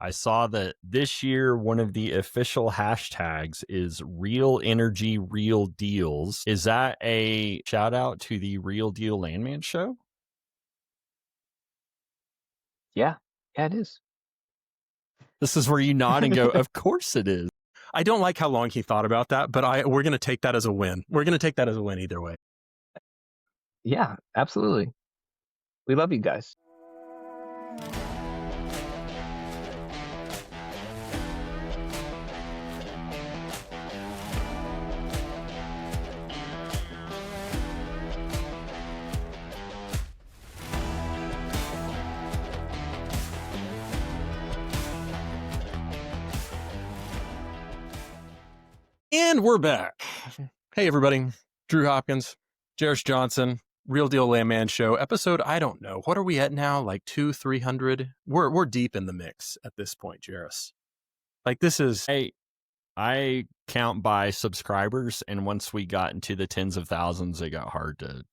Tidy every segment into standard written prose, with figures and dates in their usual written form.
I saw that this year, one of the official hashtags is Real Energy, Real Deals. Is that a shout out to the Real Deal Landman show? Yeah, it is. This is where you nod and go, of course it is. I don't like how long he thought about that, but we're going to take that as a win. We're going to take that as a win either way. Yeah, absolutely. We love you guys. And we're back. Hey, everybody. Drew Hopkins, Jairus Johnson, Real Deal Landman Show, episode, I don't know. What are we at now? Like 200-300? We're deep in the mix at this point, Jairus. Like this is... Hey, I count by subscribers, and once we got into the tens of thousands, it got hard to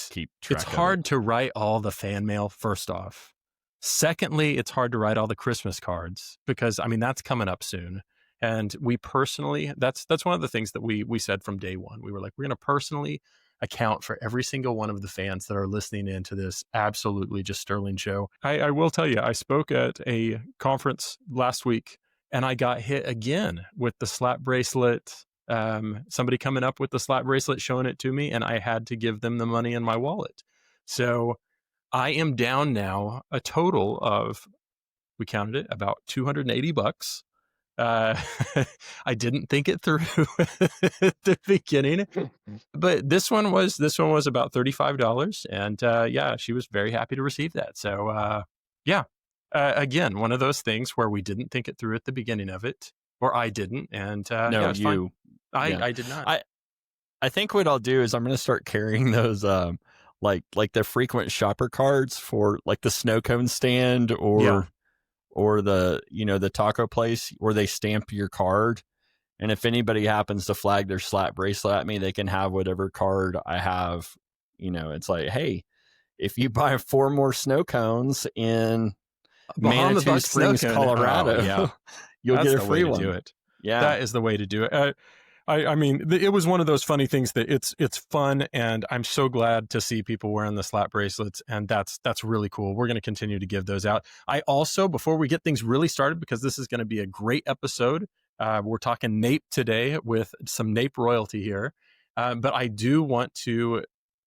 keep track It's hard to write all the fan mail, first off. Secondly, it's hard to write all the Christmas cards because, I mean, that's coming up soon. And we personally, that's one of the things that we said from day one. We were like, we're going to personally account for every single one of the fans that are listening in to this absolutely just sterling show. I will tell you, I spoke at a conference last week and I got hit again with the slap bracelet. Somebody coming up with the slap bracelet, showing it to me, and I had to give them the money in my wallet. So I am down now a total of, we counted it, about $280. I didn't think it through at the beginning, but this one was about $35, and yeah, she was very happy to receive that. So yeah, again, one of those things where we didn't think it through at the beginning of it, or I didn't, and no, yeah, you, I did not. I think what I'll do is I'm going to start carrying those like the frequent shopper cards for like the snow cone stand or the, the taco place where they stamp your card. And if anybody happens to flag their slap bracelet at me, they can have whatever card I have. It's like, hey, if you buy 4 more snow cones in Manitou Springs, Colorado, you'll get a free one. Do it. Yeah, that is the way to do it. I mean, it was one of those funny things that it's fun, and I'm so glad to see people wearing the slap bracelets, and that's really cool. We're going to continue to give those out. I also, before we get things really started, because this is going to be a great episode, we're talking NAPE today with some NAPE royalty here, but I do want to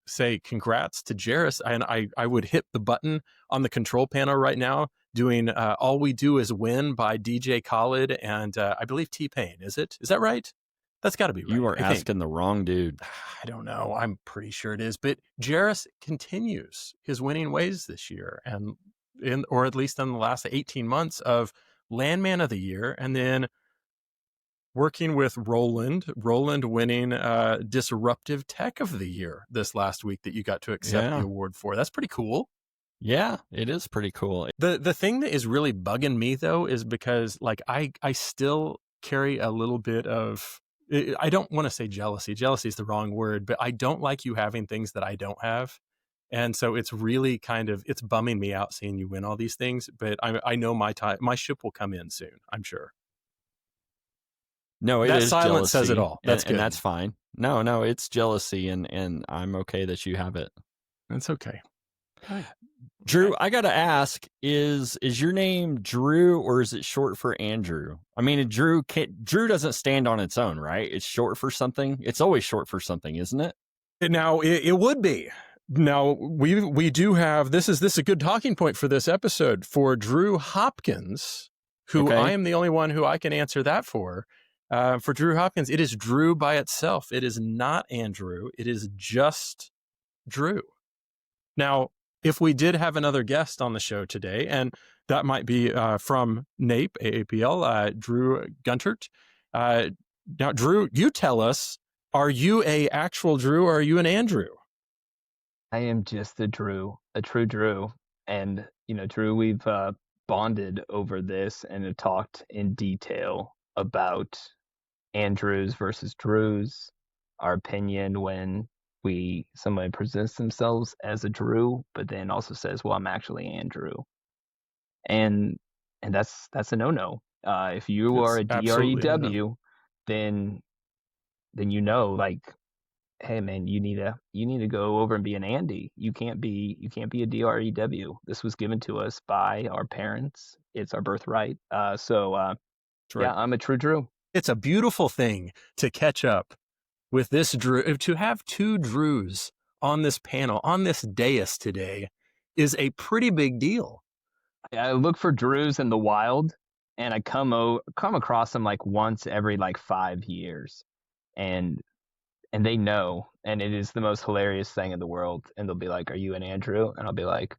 say congrats to Jairus, and I would hit the button on the control panel right now, doing All We Do Is Win by DJ Khaled and I believe T-Pain. Is that right? That's got to be right. You are asking the wrong dude. I don't know. I'm pretty sure it is. But Jairus continues his winning ways this year, or at least in the last 18 months of Landman of the Year, and then working with Roland winning Disruptive Tech of the Year this last week that you got to accept the award for. That's pretty cool. Yeah, it is pretty cool. The thing that is really bugging me though is because like I still carry a little bit of, I don't want to say jealousy. Jealousy is the wrong word, but I don't like you having things that I don't have. And so it's really it's bumming me out seeing you win all these things, but I know my ship will come in soon, I'm sure. No, that is silence jealousy, says it all. That's good. And that's fine. No, it's jealousy, and I'm okay that you have it. That's okay. Drew, I got to ask, is your name Drew or is it short for Andrew? I mean, Drew doesn't stand on its own, right? It's short for something. It's always short for something, isn't it? Now, it would be. Now, we do have, this is a good talking point for this episode for Drew Hopkins, who I am the only one who I can answer that for. For Drew Hopkins, it is Drew by itself. It is not Andrew. It is just Drew. Now, if we did have another guest on the show today, and that might be from NAPE, AAPL, Drew Guntert. Now, Drew, you tell us, are you a actual Drew or are you an Andrew? I am just a true Drew. And, Drew, we've bonded over this and have talked in detail about Andrews versus Drews, our opinion when somebody presents themselves as a Drew, but then also says, well, I'm actually Andrew. And that's a no-no. If you are a DREW, then like, hey man, you need to go over and be an Andy. You can't be a DREW. This was given to us by our parents. It's our birthright. Yeah, I'm a true Drew. It's a beautiful thing to catch up with this Drew. To have two Drews on this panel, on this dais today, is a pretty big deal. I look for Drews in the wild, and I come across them like once every like 5 years, and they know, and it is the most hilarious thing in the world. And they'll be like, "Are you an Andrew?" And I'll be like,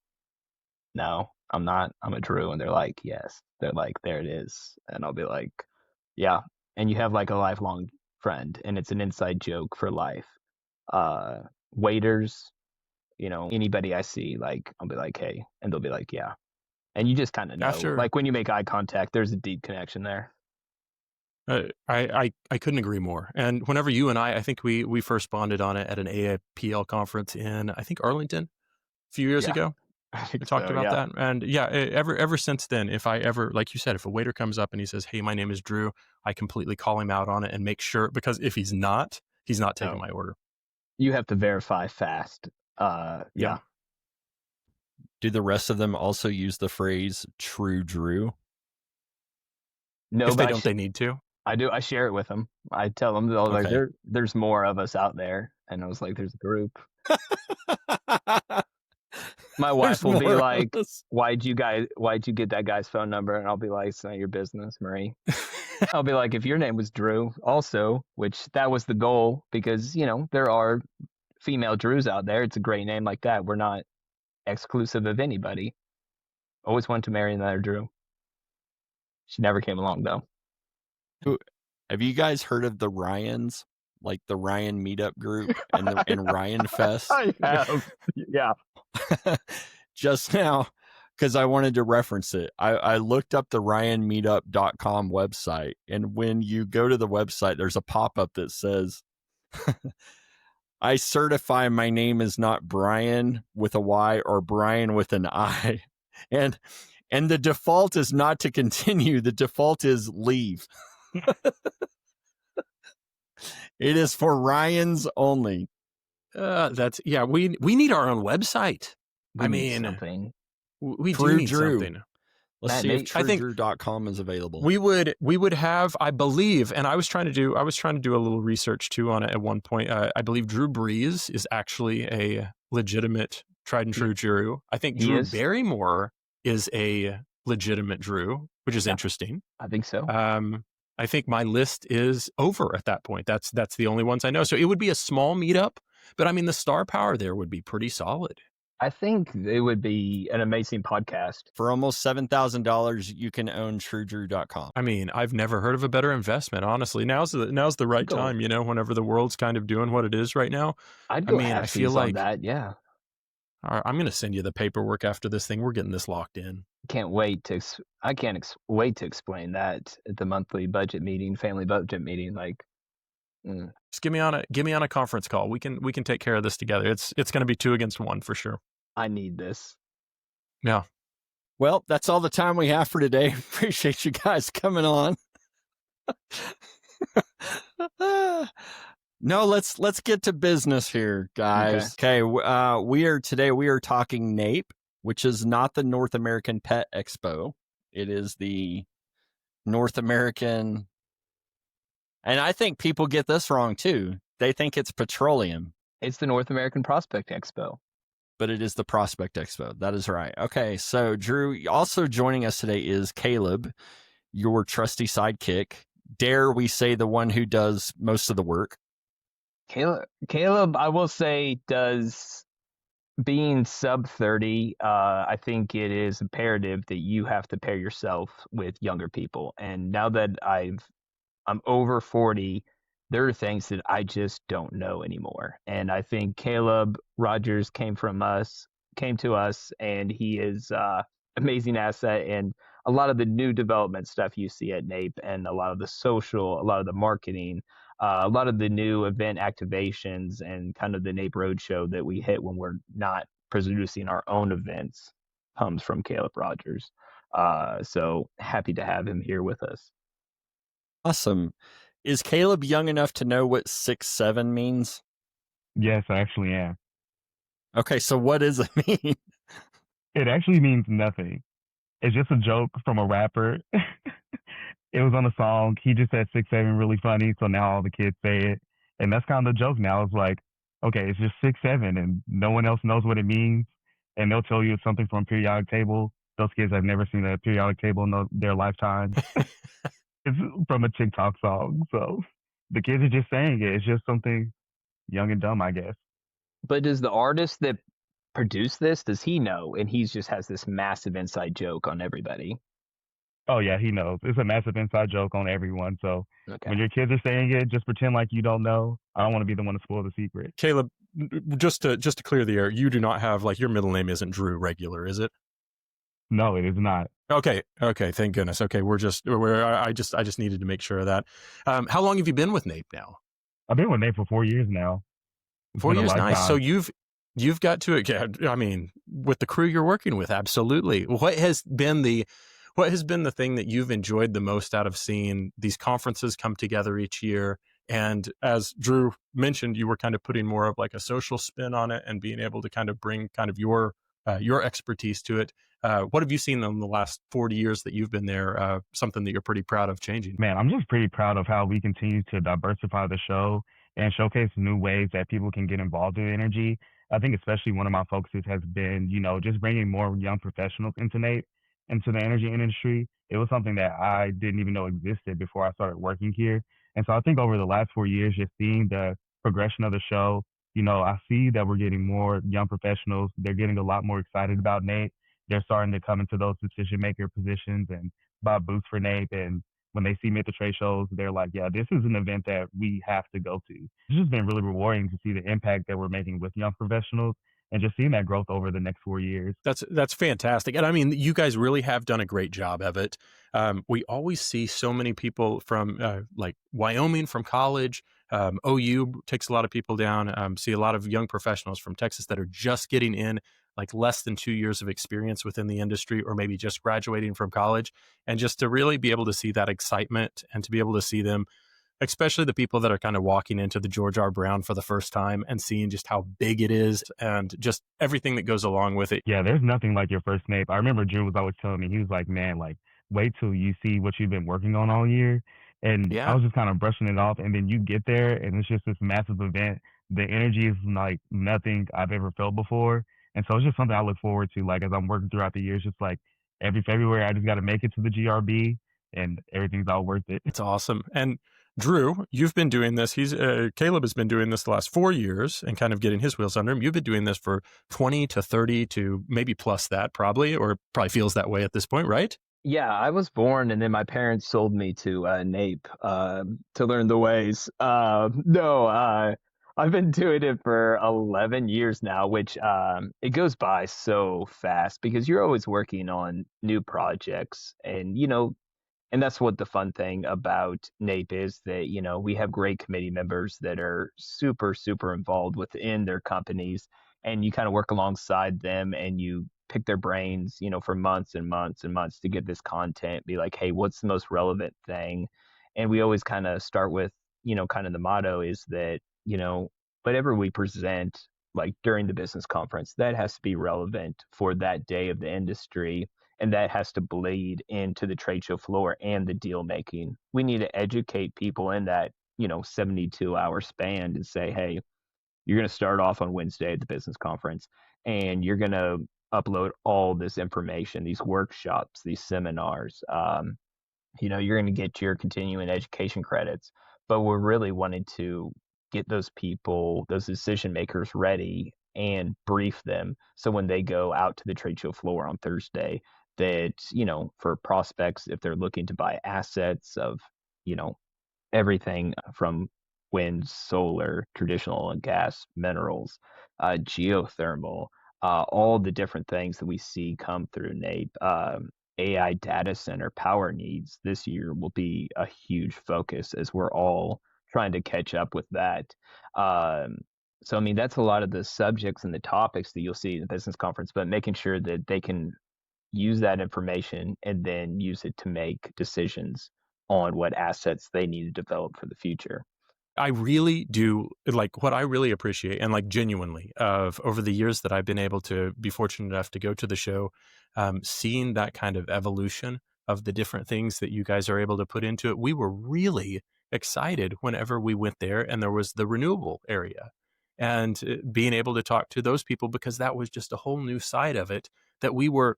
"No, I'm not. I'm a Drew." And they're like, "Yes." They're like, "There it is." And I'll be like, "Yeah." And you have like a lifelong friend, and it's an inside joke for life. Waiters, anybody I see, like, I'll be like, "Hey," and they'll be like, "Yeah." And you just kind of know, like when you make eye contact, there's a deep connection there. I couldn't agree more. And whenever you and I think we first bonded on it at an AAPL conference in, I think, Arlington a few years ago. We talked about that. And ever since then, if I ever, like you said, if a waiter comes up and he says, "Hey, my name is Drew," I completely call him out on it and make sure, because if he's not taking my order. You have to verify fast. Yeah. Do the rest of them also use the phrase "true Drew"? No, if they don't, they need to. I do. I share it with them. I tell them, like, there's more of us out there. And I was like, there's a group. My wife will be like, why'd you get that guy's phone number? And I'll be like, it's not your business, Marie. I'll be like, if your name was Drew also, which that was the goal, because, there are female Drews out there. It's a great name like that. We're not exclusive of anybody. Always wanted to marry another Drew. She never came along, though. Have you guys heard of the Ryans, like the Ryan meetup group and Ryan Fest? I have, yeah. Just now, because I wanted to reference it, I looked up the ryanmeetup.com website, and when you go to the website, there's a pop-up that says, "I certify my name is not Brian with a Y or Brian with an I," and the default is not to continue. The default is leave. It is for Ryans only. We need our own website. We need something. Let's see if TrueDrew.com is available. We would have, I believe, and I was trying to do a little research too on it at one point. I believe Drew Brees is actually a legitimate tried and true Drew. I think Drew Barrymore is a legitimate Drew, which is interesting. I think so. I think my list is over at that point. That's the only ones I know. So it would be a small meetup, but I mean, the star power there would be pretty solid. I think it would be an amazing podcast. For almost $7,000, you can own TrueDrew.com. I mean, I've never heard of a better investment, honestly. Now's the right time, whenever the world's kind of doing what it is right now. I feel like that, yeah. All right, I'm going to send you the paperwork after this thing. We're getting this locked in. I can't wait to explain that at the monthly budget meeting, family budget meeting. Like, just give me on a conference call. We can take care of this together. It's going to be 2 against 1 for sure. I need this. Yeah. Well, that's all the time we have for today. Appreciate you guys coming on. No, let's get to business here, guys. Okay, we are talking NAPE, which is not the North American Pet Expo. It is the North American, and I think people get this wrong too. They think it's petroleum. It's the North American Prospect Expo. But it is the Prospect Expo. That is right. Okay, so Drew, also joining us today is Caleb, your trusty sidekick. Dare we say the one who does most of the work? Caleb, I will say, does, being sub 30, I think it is imperative that you have to pair yourself with younger people. And now that I'm over 40, there are things that I just don't know anymore. And I think Caleb Rogers came to us, and he is amazing asset. And a lot of the new development stuff you see at NAPE, and a lot of the social, a lot of the marketing, a lot of the new event activations, and kind of the NAPE Roadshow that we hit when we're not producing our own events comes from Caleb Rogers. So happy to have him here with us. Awesome. Is Caleb young enough to know what 6'7" means? Yes, I actually am. Okay, so what does it mean? It actually means nothing. It's just a joke from a rapper. It was on a song. He just said 6'7" really funny, so now all the kids say it. And that's kind of the joke now. It's like, okay, it's just 6'7", and no one else knows what it means. And they'll tell you it's something from periodic table. Those kids have never seen a periodic table in their lifetime. It's from a TikTok song. So the kids are just saying it. It's just something young and dumb, I guess. But does the artist that produced this, does he know? And he's just has this massive inside joke on everybody. Oh yeah, he knows. It's a massive inside joke on everyone. So Okay. when your kids are saying it, just pretend like you don't know. I don't want to be the one to spoil the secret. Caleb, just to clear the air, you do not have, like, your middle name isn't Drew regular, is it? No, it is not. Okay. Thank goodness. Okay, I just needed to make sure of that. How long have you been with NAPE now? I've been with Nate for 4 years now. It's 4 been a years, nice. So lifetime. you've got to, yeah, I mean, with the crew you're working with, absolutely. What has been the thing that you've enjoyed the most out of seeing these conferences come together each year? And as Drew mentioned, you were kind of putting more of like a social spin on it and being able to kind of bring kind of your expertise to it. What have you seen in the last 40 years that you've been there? Something that you're pretty proud of changing? Man, I'm just pretty proud of how we continue to diversify the show and showcase new ways that people can get involved in energy. I think especially one of my focuses has been, just bringing more young professionals into into the energy industry. It was something that I didn't even know existed before I started working here. And so I think over the last 4 years, just seeing the progression of the show, I see that we're getting more young professionals. They're getting a lot more excited about NAPE. They're starting to come into those decision maker positions and buy booths for NAPE. And when they see me at the trade shows, they're like, yeah, this is an event that we have to go to. It's just been really rewarding to see the impact that we're making with young professionals and just seeing that growth over the next 4 years. That's fantastic. And I mean, you guys really have done a great job of it. We always see so many people from like Wyoming from college. OU takes a lot of people down. See a lot of young professionals from Texas that are just getting in, like less than 2 years of experience within the industry, or maybe just graduating from college. And just to really be able to see that excitement and to be able to see them, especially the people that are kind of walking into the George R. Brown for the first time and seeing just how big it is and just everything that goes along with it. Yeah, there's nothing like your first NAPE. I remember Drew was always telling me, he was like, man, like, wait till you see what you've been working on all year. And I Yeah. was just kind of brushing it off. And then you get there and it's just this massive event. The energy is like nothing I've ever felt before. And so it's just something I look forward to. Like, as I'm working throughout the years, just like every February, I just got to make it to the GRB and everything's all worth it. It's awesome. And Drew, you've been doing this. Caleb has been doing this the last 4 years and kind of getting his wheels under him. You've been doing this for 20 to 30 to maybe plus that probably, or probably feels that way at this point, right? Yeah, I was born and then my parents sold me to NAPE to learn the ways. I've been doing it for 11 years now, which it goes by so fast because you're always working on new projects. And that's what the fun thing about NAPE is, that, we have great committee members that are super, super involved within their companies, and you kind of work alongside them and you pick their brains, for months and months and months to get this content, be like, hey, what's the most relevant thing? And we always kind of start with, kind of the motto is that, whatever we present, like during the business conference, that has to be relevant for that day of the industry. And that has to bleed into the trade show floor and the deal making. We need to educate people in that, 72-hour span and say, hey, you're going to start off on Wednesday at the business conference and you're going to upload all this information, these workshops, these seminars. You're going to get your continuing education credits. But we're really wanting to get those people, those decision makers ready and brief them. So when they go out to the trade show floor on Thursday, that, for prospects, if they're looking to buy assets of, everything from wind, solar, traditional oil and gas, minerals, geothermal, all the different things that we see come through NAPE. AI data center power needs this year will be a huge focus as we're all trying to catch up with that. So, I mean, that's a lot of the subjects and the topics that you'll see in the business conference, but making sure that they can use that information, and then use it to make decisions on what assets they need to develop for the future. I really do like what I really appreciate, and like genuinely of over the years that I've been able to be fortunate enough to go to the show, seeing that kind of evolution of the different things that you guys are able to put into it. We were really excited whenever we went there and there was the renewable area, and being able to talk to those people, because that was just a whole new side of it that we were,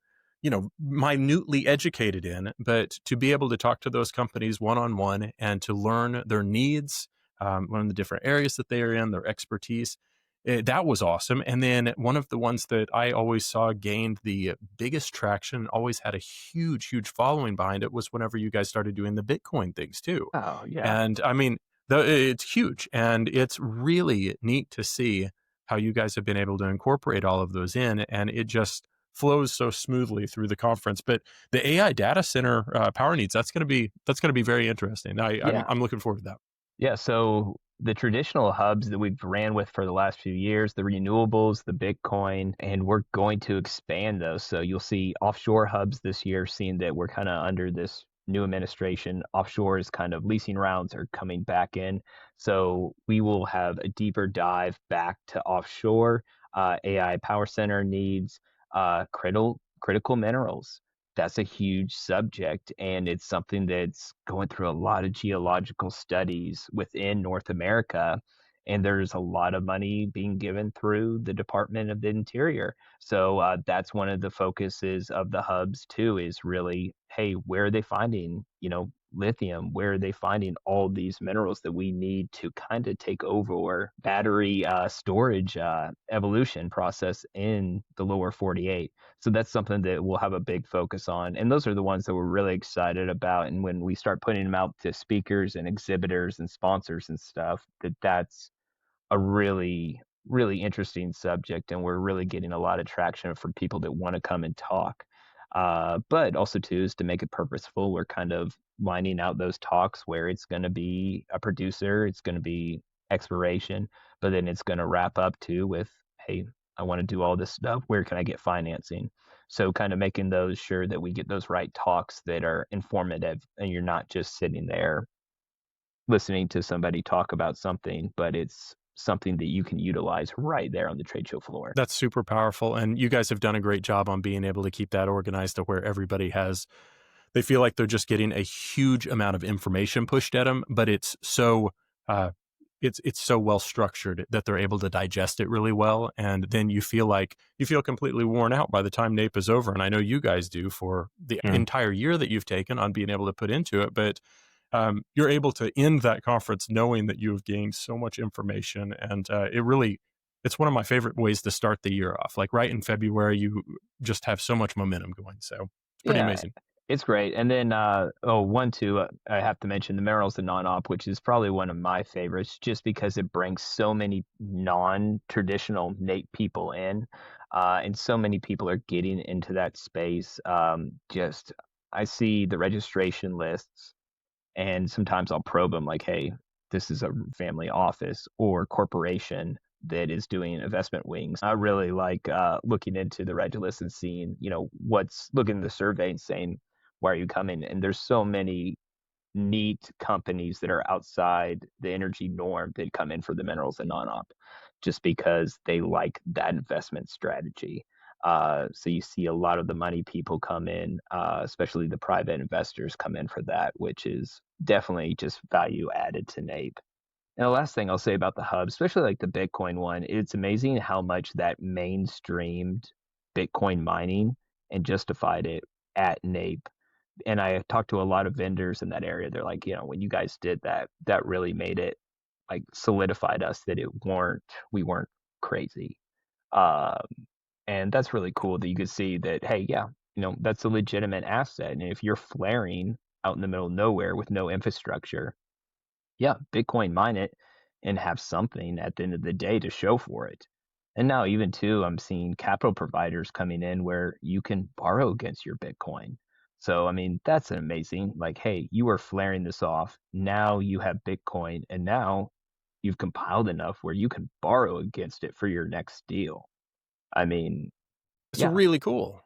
minutely educated in. But to be able to talk to those companies one on one and to learn their needs, learn the different areas that they are in, their expertise. That was awesome. And then one of the ones that I always saw gained the biggest traction, always had a huge, huge following behind it, was whenever you guys started doing the Bitcoin things too. Oh, yeah. And I mean, it's huge, and it's really neat to see how you guys have been able to incorporate all of those in, and it just flows so smoothly through the conference. But the AI data center power needs, that's going to be very interesting. I'm looking forward to that. Yeah, so the traditional hubs that we've ran with for the last few years, the renewables, the Bitcoin, and we're going to expand those. So you'll see offshore hubs this year, seeing that we're kind of under this new administration. Offshore is kind of leasing rounds are coming back in. So we will have a deeper dive back to offshore. AI power center needs, critical minerals. That's a huge subject, and it's something that's going through a lot of geological studies within North America. And there's a lot of money being given through the Department of the Interior. So that's one of the focuses of the hubs too, is really, hey, where are they finding, lithium? Where are they finding all these minerals that we need to kind of take over battery storage evolution process in the lower 48? So that's something that we'll have a big focus on. And those are the ones that we're really excited about. And when we start putting them out to speakers and exhibitors and sponsors and stuff, that's a really, really interesting subject. And we're really getting a lot of traction from people that want to come and talk. But also, too, is to make it purposeful. We're kind of lining out those talks where it's going to be a producer, it's going to be exploration, but then it's going to wrap up, too, with, hey, I want to do all this stuff. Where can I get financing? So kind of making those sure that we get those right talks that are informative, and you're not just sitting there listening to somebody talk about something, but it's something that you can utilize right there on the trade show floor. That's super powerful. And you guys have done a great job on being able to keep that organized to where everybody they feel like they're just getting a huge amount of information pushed at them, but it's so well structured that they're able to digest it really well. And then you feel completely worn out by the time NAPE is over. And I know you guys do for the entire year that you've taken on being able to put into it. But you're able to end that conference knowing that you have gained so much information. And it's one of my favorite ways to start the year off. Like right in February, you just have so much momentum going. So it's pretty amazing. It's great. And then, I have to mention the Minerals and Non-Op, which is probably one of my favorites, just because it brings so many non-traditional NAPE people in, and so many people are getting into that space. I see the registration lists, and sometimes I'll probe them like, hey, this is a family office or corporation that is doing investment wings. I really like looking into the reg list and seeing, looking at the survey and saying, why are you coming? And there's so many neat companies that are outside the energy norm that come in for the Minerals and Non-Op just because they like that investment strategy. So you see a lot of the money people come in, especially the private investors come in for that, which is definitely just value added to NAPE. And the last thing I'll say about the hub, especially like the Bitcoin one, it's amazing how much that mainstreamed Bitcoin mining and justified it at NAPE. And I talked to a lot of vendors in that area. They're like, when you guys did that, that really made it like solidified us that we weren't crazy. And that's really cool that you could see that, hey, yeah, that's a legitimate asset. And if you're flaring out in the middle of nowhere with no infrastructure, yeah, Bitcoin mine it and have something at the end of the day to show for it. And now even too, I'm seeing capital providers coming in where you can borrow against your Bitcoin. So, I mean, that's amazing. Like, hey, you are flaring this off. Now you have Bitcoin, and now you've compiled enough where you can borrow against it for your next deal. I mean, it's really cool.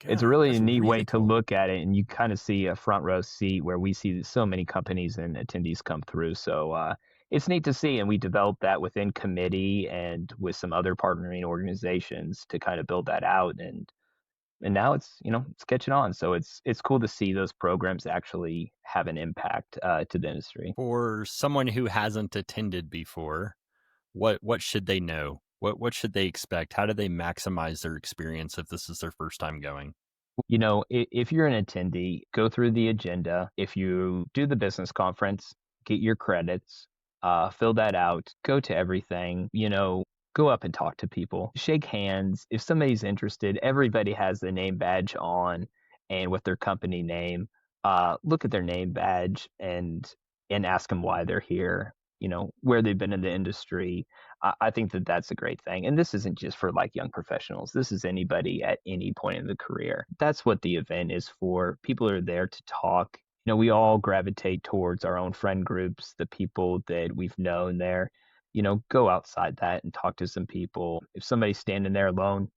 It's a really neat way to look at it, and you kind of see a front row seat where we see so many companies and attendees come through. So it's neat to see, and we developed that within committee and with some other partnering organizations to kind of build that out. And now it's catching on. So it's cool to see those programs actually have an impact to the industry. For someone who hasn't attended before, what should they know? What should they expect? How do they maximize their experience if this is their first time going? If you're an attendee, go through the agenda. If you do the business conference, get your credits, fill that out, go to everything, go up and talk to people, shake hands. If somebody's interested, everybody has the name badge on and with their company name. Look at their name badge and ask them why they're here, where they've been in the industry. I think that that's a great thing. And this isn't just for like young professionals. This is anybody at any point in the career. That's what the event is for. People are there to talk. We all gravitate towards our own friend groups, the people that we've known there. Go outside that and talk to some people. If somebody's standing there alone,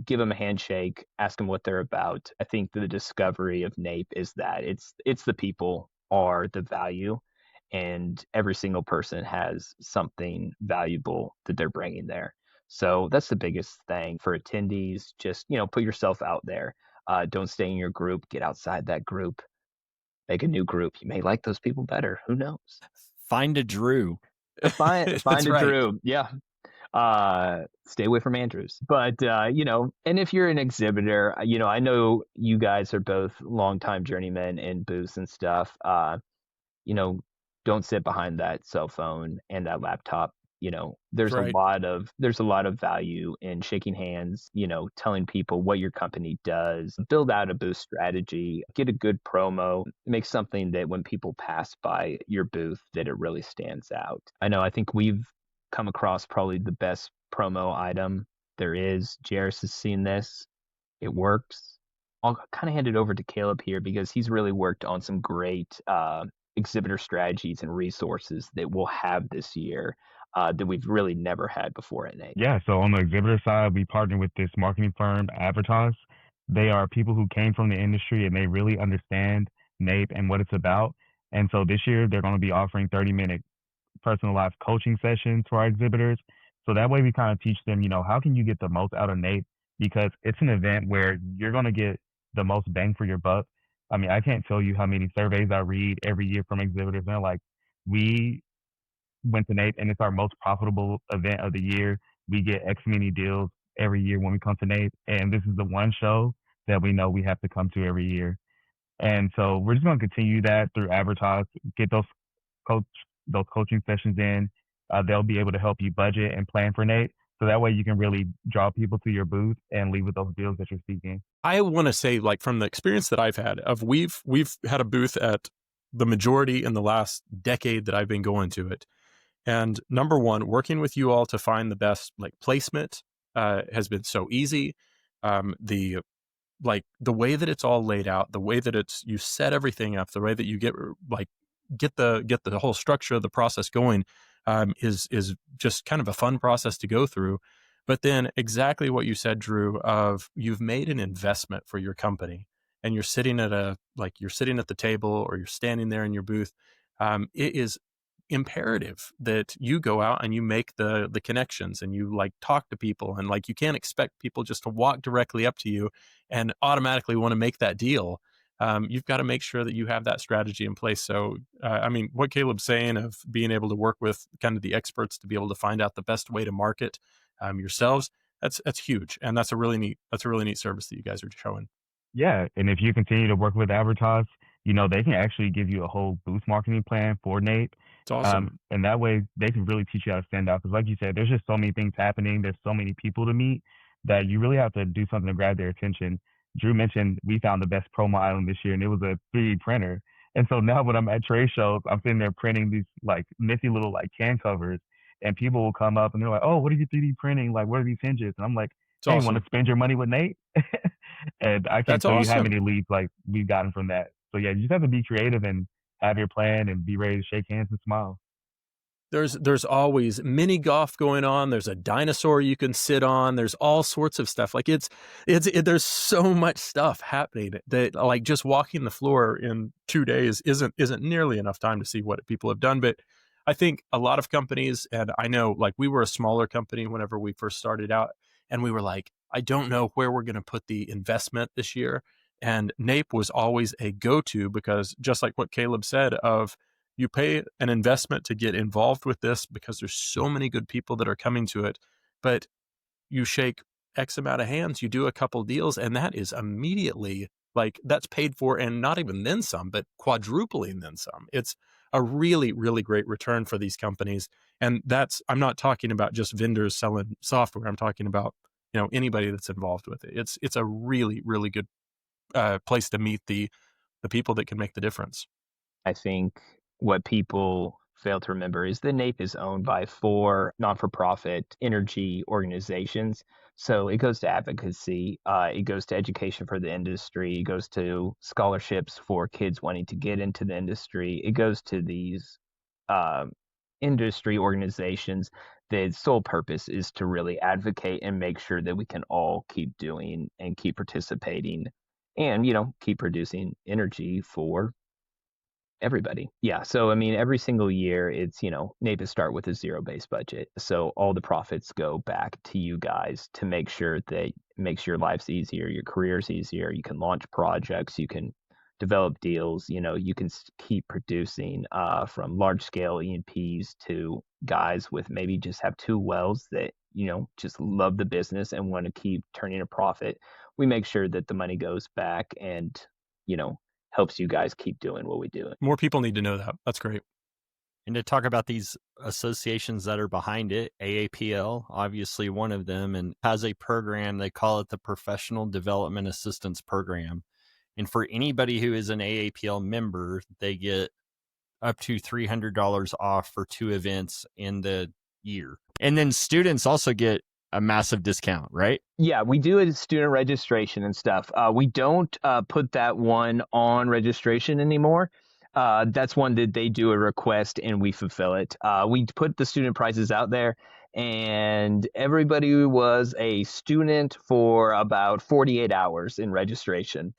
give them a handshake, ask them what they're about. I think the discovery of NAPE is that it's the people are the value, and every single person has something valuable that they're bringing there. So that's the biggest thing for attendees. Just, put yourself out there. Don't stay in your group. Get outside that group. Make a new group. You may like those people better. Who knows? Find a Drew. Find a Drew. Yeah. Stay away from Andrews. But, and if you're an exhibitor, I know you guys are both longtime journeymen in booths and stuff. Don't sit behind that cell phone and that laptop. There's Right. there's a lot of value in shaking hands, telling people what your company does, build out a booth strategy, get a good promo, make something that when people pass by your booth, that it really stands out. I think we've come across probably the best promo item there is. Jairus has seen this. It works. I'll kind of hand it over to Caleb here because he's really worked on some great exhibitor strategies and resources that we'll have this year that we've really never had before at NAPE. Yeah, so on the exhibitor side, we partner with this marketing firm, Advertise. They are people who came from the industry and they really understand NAPE and what it's about. And so this year, they're going to be offering 30-minute personalized coaching sessions for our exhibitors. So that way we kind of teach them, how can you get the most out of NAPE? Because it's an event where you're going to get the most bang for your buck. I mean, I can't tell you how many surveys I read every year from exhibitors. And they're like, we went to NAPE and it's our most profitable event of the year. We get X many deals every year when we come to NAPE. And this is the one show that we know we have to come to every year. And so we're just going to continue that through Advertise, get those coaching sessions in. They'll be able to help you budget and plan for NAPE. So that way you can really draw people to your booth and leave with those deals that you're seeking. I want to say, like, from the experience that I've had we've had a booth at the majority in the last decade that I've been going to it. And number one, working with you all to find the best placement has been so easy. The way that it's all laid out, the way that you set everything up, the way that you get the whole structure of the process going is just kind of a fun process to go through. But then exactly what you said, Drew, of you've made an investment for your company and you're sitting at the table or you're standing there in your booth. It is imperative that you go out and you make the connections and you talk to people, and you can't expect people just to walk directly up to you and automatically want to make that deal. You've got to make sure that you have that strategy in place. So, what Caleb's saying of being able to work with kind of the experts to be able to find out the best way to market yourselves, that's huge, and that's a really neat service that you guys are showing. Yeah, and if you continue to work with Advertise, they can actually give you a whole booth marketing plan for NAPE. It's awesome. And that way they can really teach you how to stand out. Because like you said, there's just so many things happening. There's so many people to meet that you really have to do something to grab their attention. Drew mentioned we found the best promo item this year, and it was a 3D printer. And so now when I'm at trade shows, I'm sitting there printing these nifty little can covers, and people will come up and they're like, "Oh, what are you 3D printing? What are these hinges?" And I'm like, "Hey, awesome. Want to spend your money with NAPE?" And I can't tell you how many leads we've gotten from that. So yeah, you just have to be creative and have your plan and be ready to shake hands and smile. There's always mini golf going on. There's a dinosaur you can sit on. There's all sorts of stuff. Like there's so much stuff happening that like just walking the floor in 2 days isn't nearly enough time to see what people have done. But I think a lot of companies, and I know like we were a smaller company whenever we first started out, and we were like, I don't know where we're going to put the investment this year. And NAPE was always a go-to because just like what Caleb said of, you pay an investment to get involved with this because there's so many good people that are coming to it, but you shake X amount of hands, you do a couple deals, and that is immediately like that's paid for, and not even then some, but quadrupling then some. It's a really, really great return for these companies. And I'm not talking about just vendors selling software. I'm talking about, anybody that's involved with it. It's a really, really good place to meet the people that can make the difference. I think what people fail to remember is that NAPE is owned by 4 non-for-profit energy organizations. So it goes to advocacy, it goes to education for the industry, it goes to scholarships for kids wanting to get into the industry, it goes to these industry organizations. The sole purpose is to really advocate and make sure that we can all keep doing and keep participating and, keep producing energy for everybody. Yeah. So, I mean, every single year it's, NAPE start with a zero-based budget. So all the profits go back to you guys to make sure that it makes your lives easier, your careers easier. You can launch projects, you can develop deals, you can keep producing from large scale E&Ps to guys with maybe just have 2 wells that, just love the business and want to keep turning a profit. We make sure that the money goes back and, helps you guys keep doing what we do. More people need to know that. That's great. And to talk about these associations that are behind it, AAPL, obviously one of them, and has a program, they call it the Professional Development Assistance Program. And for anybody who is an AAPL member, they get up to $300 off for 2 events in the year. And then students also get a massive discount, right? Yeah, we do a student registration and stuff. We don't put that one on registration anymore. That's one that they do a request and we fulfill it. We put the student prices out there, and everybody was a student for about 48 hours in registration.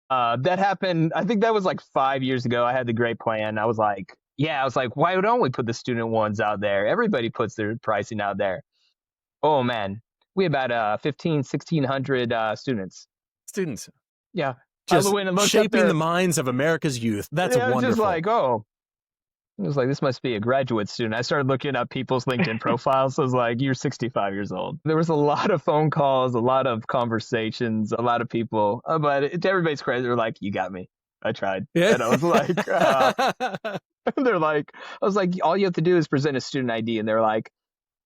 That happened, I think that was like 5 years ago. I had the great plan. I was like, why don't we put the student ones out there? Everybody puts their pricing out there. Oh man, we had about 1,600 students. Yeah. Just shaping the minds of America's youth. That's wonderful. Just like, it was like, this must be a graduate student. I started looking up people's LinkedIn profiles. So I was like, you're 65 years old. There was a lot of phone calls, a lot of conversations, a lot of people. But to everybody's credit, they're like, you got me. I tried. Yeah. And I was like, they're like, I was like, all you have to do is present a student ID. And they're like,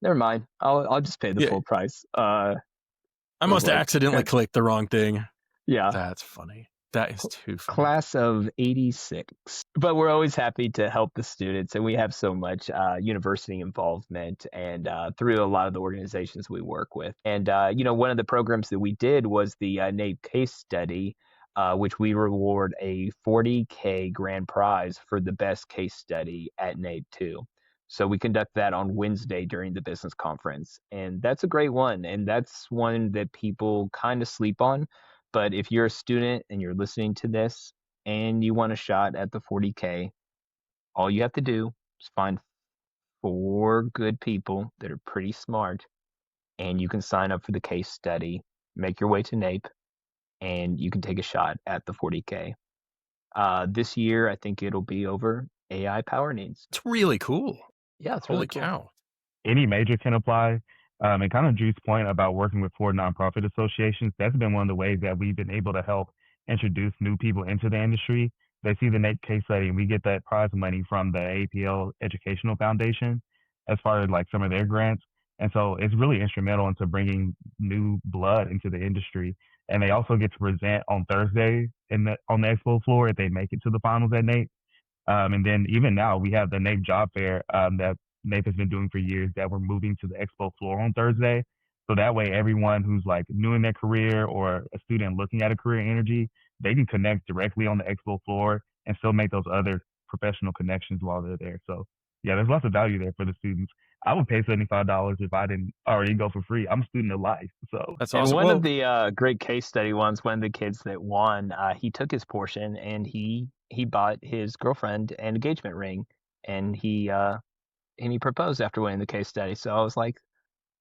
never mind. I'll just pay the full price. I must have accidentally clicked the wrong thing. Yeah. That's funny. That is too funny. Class of 86. But we're always happy to help the students. And we have so much university involvement and through a lot of the organizations we work with. And, one of the programs that we did was the NAPE case study, which we reward a $40K grand prize for the best case study at NAPE 2. So we conduct that on Wednesday during the business conference. And that's a great one. And that's one that people kind of sleep on. But if you're a student and you're listening to this and you want a shot at the 40K, all you have to do is find 4 good people that are pretty smart, and you can sign up for the case study, make your way to NAPE, and you can take a shot at the 40K. This year, I think it'll be over AI power needs. It's really cool. Yeah, it's Holy really cool. cow. Any major can apply. And kind of Drew's point about working with 4 nonprofit associations, that's been one of the ways that we've been able to help introduce new people into the industry. They see the NAPE case study, and we get that prize money from the APL Educational Foundation as far as like some of their grants. And so it's really instrumental into bringing new blood into the industry. And they also get to present on Thursday on the expo floor if they make it to the finals at NAPE. And then even now we have the NAPE job fair that NAPE has been doing for years that we're moving to the expo floor on Thursday. So that way everyone who's like new in their career or a student looking at a career in energy, they can connect directly on the expo floor and still make those other professional connections while they're there. So Yeah, there's lots of value there for the students. I would pay $75 if I didn't already go for free. I'm a student of life, so That's And awesome. one Well, of the great case study ones, one of the kids that won, he took his portion and he bought his girlfriend an engagement ring, and he proposed after winning the case study. So I was like,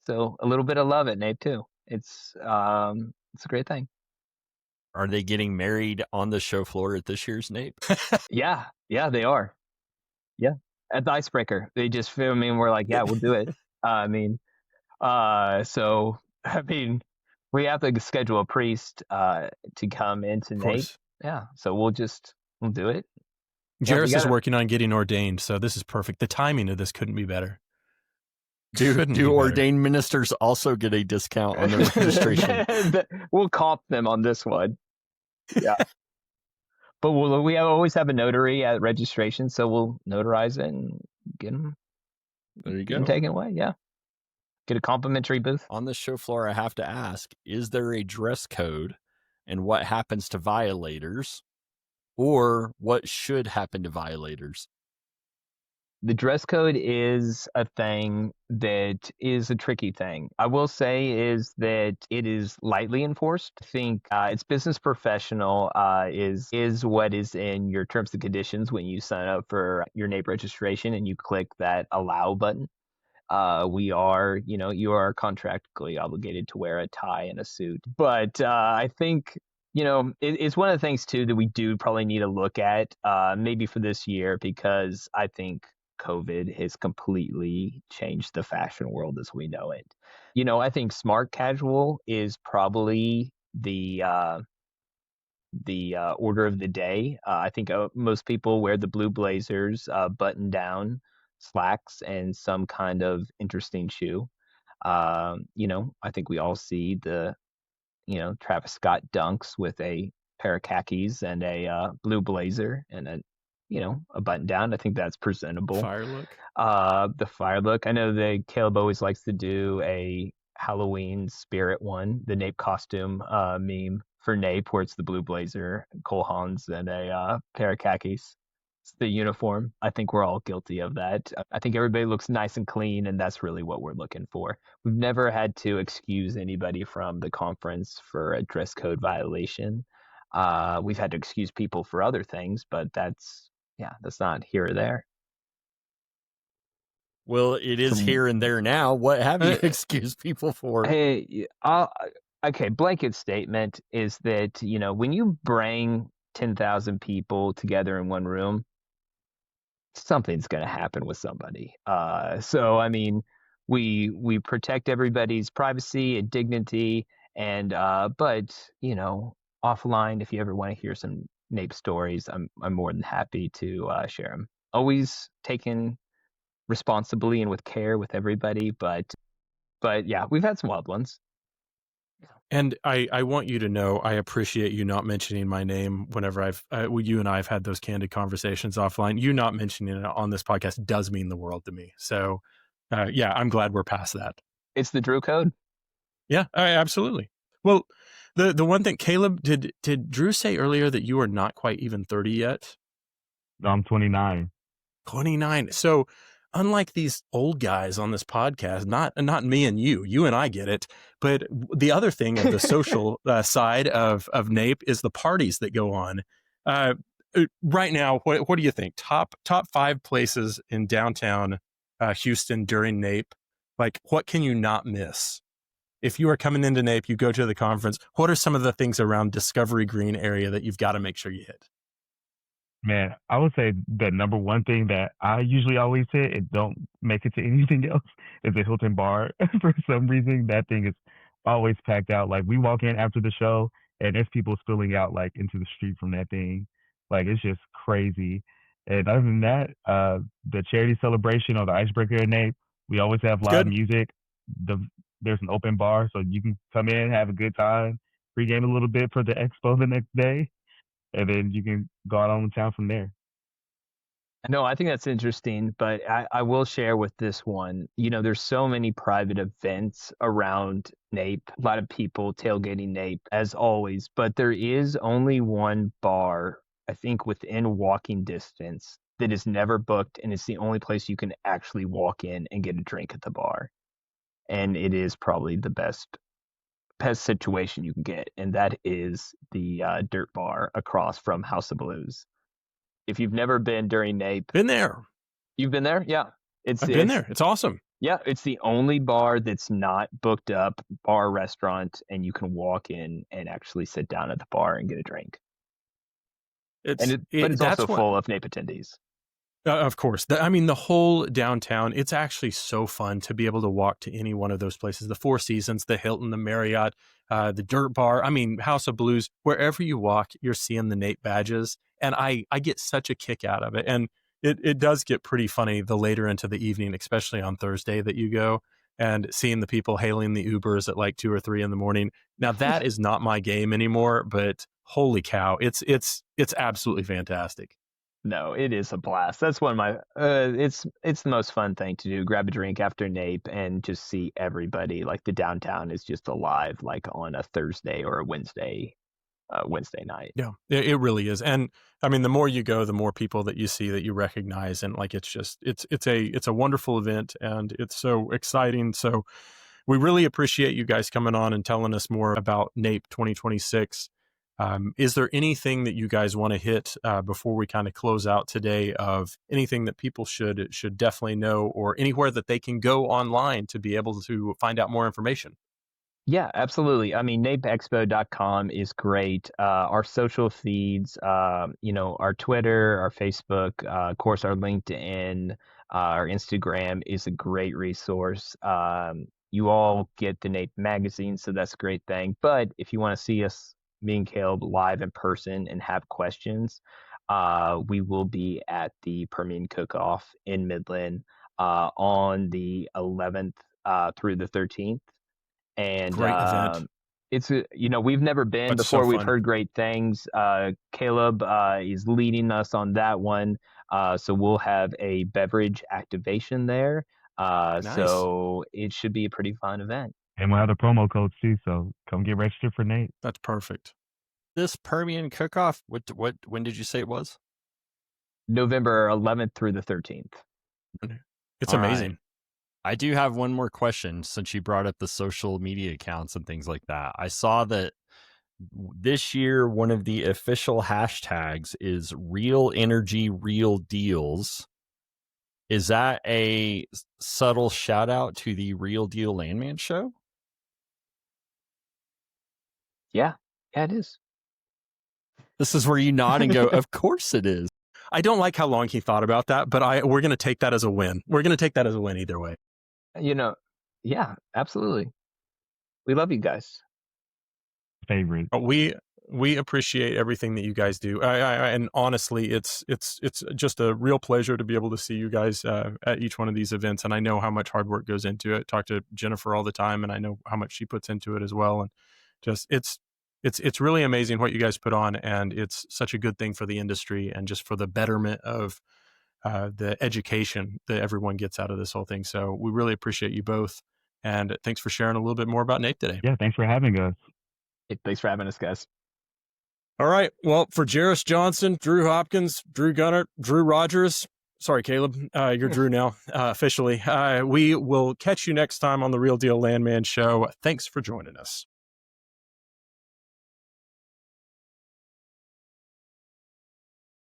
so a little bit of love at NAPE too. It's a great thing. Are they getting married on the show floor at this year's NAPE? Yeah, they are. Yeah, at the icebreaker, they just film me and we're like, yeah, we'll do it. So I mean, we have to schedule a priest to come into of NAPE. course. Yeah, so we'll do it. Jairus is gotta- working on getting ordained, so this is perfect. The timing of this couldn't be better. Do Couldn't be better. ordained ministers also get a discount on their registration? We'll comp them on this one. Yeah. But we always have a notary at registration, so we'll notarize it and get them, There you get them go. taken away. Yeah. Get a complimentary booth. On the show floor, I have to ask, is there a dress code, and what happens to violators, or what should happen to violators? The dress code is a thing that is a tricky thing. I will say is that it is lightly enforced. I think it's business professional is what is in your terms and conditions when you sign up for your NAPE registration and you click that allow button. You are contractually obligated to wear a tie and a suit. But I think, it's one of the things too that we do probably need to look at maybe for this year, because I think COVID has completely changed the fashion world as we know it. I think smart casual is probably the order of the day. I think most people wear the blue blazers, button down, slacks, and some kind of interesting shoe. I think we all see the, Travis Scott dunks with a pair of khakis and a blue blazer and a button down. I think that's presentable. Fire look. The fire look. I know that Caleb always likes to do a Halloween spirit one, the NAPE costume meme for NAPE, where it's the blue blazer, Cole Haans, and a pair of khakis. It's the uniform. I think we're all guilty of that. I think everybody looks nice and clean, and that's really what we're looking for. We've never had to excuse anybody from the conference for a dress code violation. We've had to excuse people for other things, but that's not here or there. Well, it is here and there now. What have you excused people for? Hey, okay, blanket statement is that, when you bring 10,000 people together in one room, something's going to happen with somebody. So, I mean, we protect everybody's privacy and dignity, and but, offline, if you ever want to hear some NAPE stories, I'm more than happy to share them. Always taken responsibly and with care with everybody, but yeah, we've had some wild ones. And I want you to know I appreciate you not mentioning my name whenever you and I have had those candid conversations offline. You not mentioning it on this podcast does mean the world to me. So, I'm glad we're past that. It's the Drew code. Yeah, absolutely. Well, the one thing, Caleb, did Drew say earlier that you are not quite even 30 yet? No, I'm 29. 29. So, unlike these old guys on this podcast, not me and you and I get it, but the other thing of the social side of NAPE is the parties that go on. Right now, what do you think? Top 5 places in downtown Houston during NAPE? Like, what can you not miss? If you are coming into NAPE, you go to the conference, what are some of the things around Discovery Green area that you've got to make sure you hit? Man, I would say the number one thing that I usually always hit and don't make it to anything else is the Hilton Bar. For some reason, that thing is always packed out. Like, we walk in after the show and there's people spilling out like into the street from that thing. Like, it's just crazy. And other than that, the charity celebration or the icebreaker at NAPE, we always have live music. There's an open bar, so you can come in, have a good time, pregame a little bit for the expo the next day, and then you can go out on the town from there. No, I think that's interesting, but I will share with this one. There's so many private events around NAPE, a lot of people tailgating NAPE as always, but there is only one bar, I think, within walking distance that is never booked, and it's the only place you can actually walk in and get a drink at the bar. And it is probably the best situation you can get, and that is the Dirt Bar across from House of Blues. If you've never been during NAPE, Been there. You've been there? Yeah. I've been there. It's awesome. Yeah, it's the only bar that's not booked up, bar restaurant, and you can walk in and actually sit down at the bar and get a drink. But it's also full of NAPE attendees. Of course. I mean, the whole downtown, it's actually so fun to be able to walk to any one of those places. The Four Seasons, the Hilton, the Marriott, the Dirt Bar. I mean, House of Blues, wherever you walk, you're seeing the NAPE badges. And I get such a kick out of it. And it does get pretty funny the later into the evening, especially on Thursday that you go and seeing the people hailing the Ubers at like 2 or 3 in the morning. Now, that is not my game anymore, but holy cow, it's absolutely fantastic. No, it is a blast. That's one of my it's the most fun thing to do. Grab a drink after NAPE and just see everybody. Like the downtown is just alive, like on a Thursday or a Wednesday night. Yeah, it really is. And I mean, the more you go, the more people that you see that you recognize, and like it's a wonderful event, and it's so exciting. So we really appreciate you guys coming on and telling us more about NAPE 2026. Is there anything that you guys want to hit before we kind of close out today, of anything that people should definitely know, or anywhere that they can go online to be able to find out more information? Yeah, absolutely. I mean, napeexpo.com is great. Our social feeds, our Twitter, our Facebook, of course, our LinkedIn, our Instagram is a great resource. You all get the NAPE magazine, so that's a great thing. But if you want to see us, me and Caleb, live in person and have questions, we will be at the Permian Cook-Off in Midland on the 11th through the 13th. And great event. It's we've never been before. We've heard great things. Caleb is leading us on that one, so we'll have a beverage activation there. Nice. So it should be a pretty fun event. And we'll have the promo codes too, so come get registered for NAPE. That's perfect. This Permian Cook-Off, when did you say it was? November 11th through the 13th. It's amazing. Right. I do have one more question, since you brought up the social media accounts and things like that. I saw that this year, one of the official hashtags is Real Energy, Real Deals. Is that a subtle shout out to the Real Deal Landman show? Yeah, it is. This is where you nod and go, of course it is. I don't like how long he thought about that, but we're going to take that as a win. We're going to take that as a win either way. Yeah, absolutely. We love you guys. Favorite. We appreciate everything that you guys do. And honestly, it's just a real pleasure to be able to see you guys at each one of these events. And I know how much hard work goes into it. I talk to Jennifer all the time, and I know how much she puts into it as well. And just it's really amazing what you guys put on, and it's such a good thing for the industry and just for the betterment of the education that everyone gets out of this whole thing. So we really appreciate you both, and thanks for sharing a little bit more about NAPE today. Yeah, thanks for having us. Thanks for having us, guys. All right. Well, for Jarris Johnson, Drew Hopkins, Drew Guntert, Drew Rogers. Sorry, Caleb. You're Drew now, officially. We will catch you next time on the Real Deal Landman Show. Thanks for joining us.